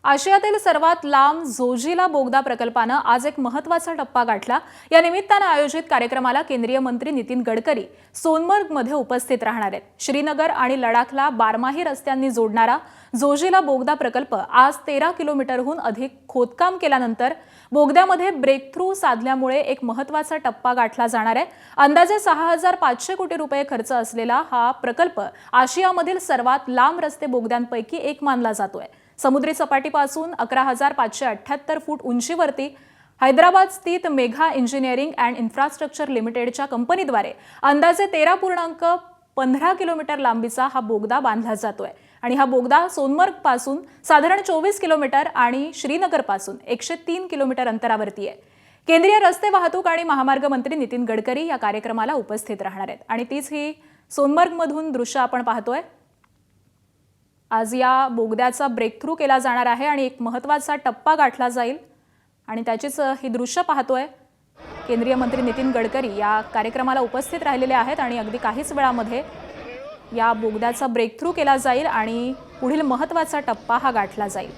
आशियातील सर्वात लांब झोजिला बोगदा प्रकल्पानं आज एक महत्त्वाचा टप्पा गाठला। या निमित्तानं आयोजित कार्यक्रमाला केंद्रीय मंत्री नितीन गडकरी सोनमर्गमध्ये उपस्थित राहणार आहेत। श्रीनगर आणि लडाखला बारमाही रस्त्यांनी जोडणारा झोजिला बोगदा प्रकल्प आज 13 किलोमीटरहून अधिक खोदकाम केल्यानंतर बोगद्यामध्ये ब्रेकथ्रू साधल्यामुळे एक महत्त्वाचा टप्पा गाठला जाणार आहे। अंदाजे 6500 कोटी रुपये खर्च असलेला हा प्रकल्प आशियामधील सर्वात लांब रस्ते बोगद्यांपैकी एक मानला जातोय। समुद्री सपाटीपासून 11,578 फूट उंचीवरती हैदराबाद स्थित मेघा इंजिनिअरिंग अँड इन्फ्रास्ट्रक्चर लिमिटेडच्या कंपनीद्वारे अंदाजे 13.15 किलोमीटर लांबीचा हा बोगदा बांधला जातोय आणि हा बोगदा सोनमर्ग पासून साधारण 24 किलोमीटर आणि श्रीनगर पासून 103 किलोमीटर अंतरावरती आहे। केंद्रीय रस्ते वाहतूक आणि महामार्ग मंत्री नितीन गडकरी या कार्यक्रमाला उपस्थित राहणार आहेत आणि तीच ही सोनमर्गमधून दृश्य आपण पाहतोय। आज या बोगद्याचा ब्रेकथ्रू केला जाणार आहे आणि एक महत्त्वाचा टप्पा गाठला जाईल आणि त्याचीच ही दृश्य पाहतोय। केंद्रीय मंत्री नितीन गडकरी या कार्यक्रमाला उपस्थित राहिलेले आहेत आणि अगदी काहीच वेळामध्ये या बोगद्याचा ब्रेकथ्रू केला जाईल आणि पुढील महत्त्वाचा टप्पा हा गाठला जाईल।